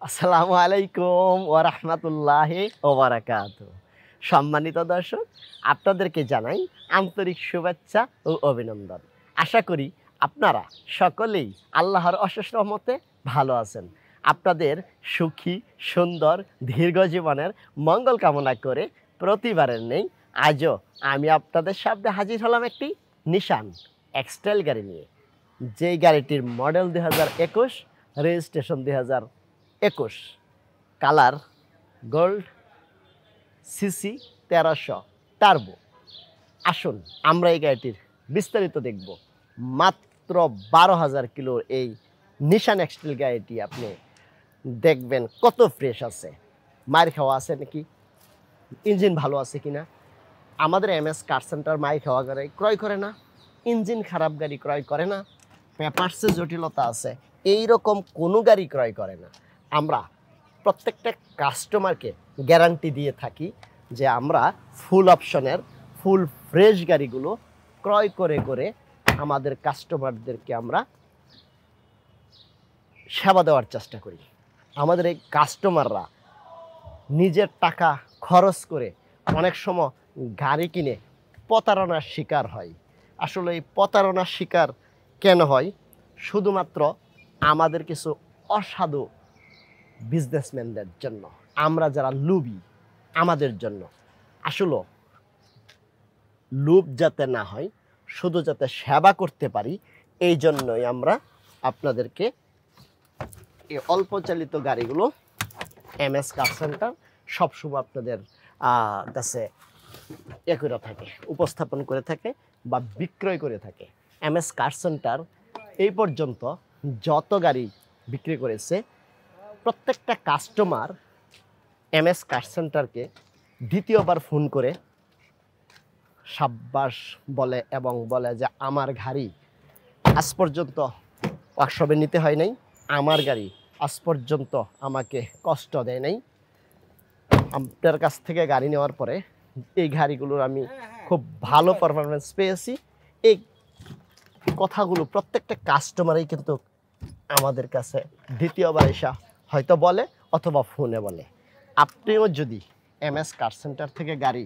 আসসালামু আলাইকুম ওয়া রাহমাতুল্লাহি ওয়া বারাকাতুহু। সম্মানিত দর্শক, আপনাদেরকে জানাই আন্তরিক শুভেচ্ছা ও অভিনন্দন। আশা করি আপনারা সকলেই আল্লাহর অশেষ রহমতে ভালো আছেন। আপনাদের সুখী, সুন্দর, দীর্ঘ জীবনের মঙ্গল কামনা করে প্রতিবারের নেই আজও আমি আপনাদের সামনে হাজির হলাম একটি নিশান এক্সটাইল গাড়ি নিয়ে। যেই গাড়িটির model 2021, registration 2021, colour gold, CC 1300 turbo. আসুন আমরা এই গাড়িটির বিস্তারিত দেখব। মাত্র 12,000 কিলোর এই নিশান এক্সটাইল গাড়িটি আপনি দেখবেন কত ফ্রেশ আছে, মার খাওয়া আছে নাকি, ইঞ্জিন ভালো আছে কিনা। আমাদের এমএস কার সেন্টার মার খাওয়া গাড়ি ক্রয় করে না, ইঞ্জিন খারাপ গাড়ি ক্রয় করে না, পেপারসে জটিলতা আছে এই রকম কোনো গাড়ি ক্রয় করে না। আমরা প্রত্যেকটা কাস্টমারকে গ্যারান্টি দিয়ে থাকি যে আমরা ফুল অপশনের ফুল ফ্রেশ গাড়িগুলো ক্রয় করে করে আমাদের কাস্টমারদেরকে আমরা সেবা দেওয়ার চেষ্টা করি। আমাদের এই কাস্টমাররা নিজের টাকা খরচ করে অনেক সময় গাড়ি কিনে প্রতারণার শিকার হয়। আসলে এই প্রতারণার শিকার কেন হয়? শুধুমাত্র আমাদের কিছু অসাধু বিজনেসম্যানদের জন্য, আমরা যারা লোভী আমাদের জন্য। আসলে লোভ যাতে না হয়, শুধু যাতে সেবা করতে পারি, এই জন্যই আমরা আপনাদেরকে এই অল্প চালিত গাড়িগুলো এমএস কার সেন্টার সবসময় আপনাদের কাছে করে থাকে, উপস্থাপন করে থাকে বা বিক্রয় করে থাকে। এমএস কার সেন্টার এই পর্যন্ত যত গাড়ি বিক্রি করেছে, প্রত্যেকটা কাস্টমার এমএস কার সেন্টারকে দ্বিতীয়বার ফোন করে সাব্বাস বলে এবং বলে যে আমার গাড়ি আজ পর্যন্ত ওয়ার্কশপে নিতে হয় নাই, আমার গাড়ি আজ পর্যন্ত আমাকে কষ্ট দেয় নাই। আপনার কাছ থেকে গাড়ি নেওয়ার পরে এই গাড়িগুলোর আমি খুব ভালো পারফরমেন্স পেয়েছি। এই কথাগুলো প্রত্যেকটা কাস্টমারই কিন্তু আমাদের কাছে দ্বিতীয়বার এসে হয়তো বলে অথবা ফোনে বলে। আপনিও যদি এমএস কার সেন্টার থেকে গাড়ি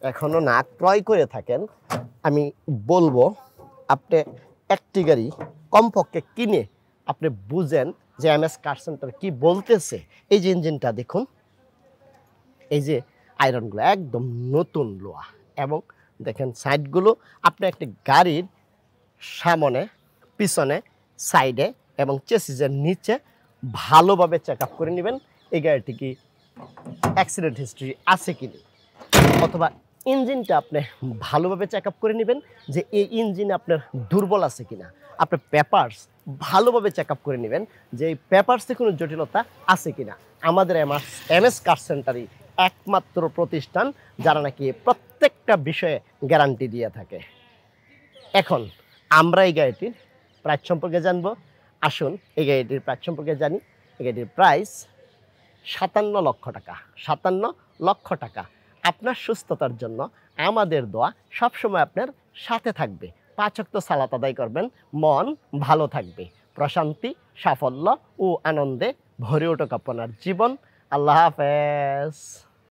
এখনও না ক্রয় করে থাকেন, আমি বলবো আপনি একটি গাড়ি কমপক্ষে কিনে আপনি বুঝেন যে এমএস কার সেন্টার কী বলতেছে। এই যে ইঞ্জিনটা দেখুন, এই যে আয়রনগুলো একদম নতুন লোহা, এবং দেখেন সাইডগুলো। আপনি একটি গাড়ির সামনে, পিছনে, সাইডে এবং চেসিসের নিচে ভালোভাবে চেক আপ করে নেবেন এই গাড়িটি কি অ্যাক্সিডেন্ট হিস্ট্রি আছে কি না, অথবা ইঞ্জিনটা আপনি ভালোভাবে চেক আপ করে নেবেন যে এই ইঞ্জিনে আপনার দুর্বল আছে কিনা। আপনার পেপারস ভালোভাবে চেক আপ করে নেবেন যে এই পেপারসে কোনো জটিলতা আছে কিনা। আমাদের এমএস কার সেন্টারই একমাত্র প্রতিষ্ঠান যারা নাকি প্রত্যেকটা বিষয়ে গ্যারান্টি দিয়ে থাকে। এখন আমরা এই গাড়িটির প্রাইস সম্পর্কে জানবো। আসুন এই গাড়িটির প্রাইস সম্পর্কে জানি। এই গাড়িটির প্রাইস 57 লক্ষ টাকা। 57 লক্ষ টাকা। আপনার সুস্থতার জন্য আমাদের দোয়া সবসময় আপনার সাথে থাকবে। 5 ওয়াক্ত সালাত আদায় করবেন, মন ভালো থাকবে, প্রশান্তি, সাফল্য ও আনন্দে ভরে উঠুক আপনার জীবন। আল্লাহ হাফেজ।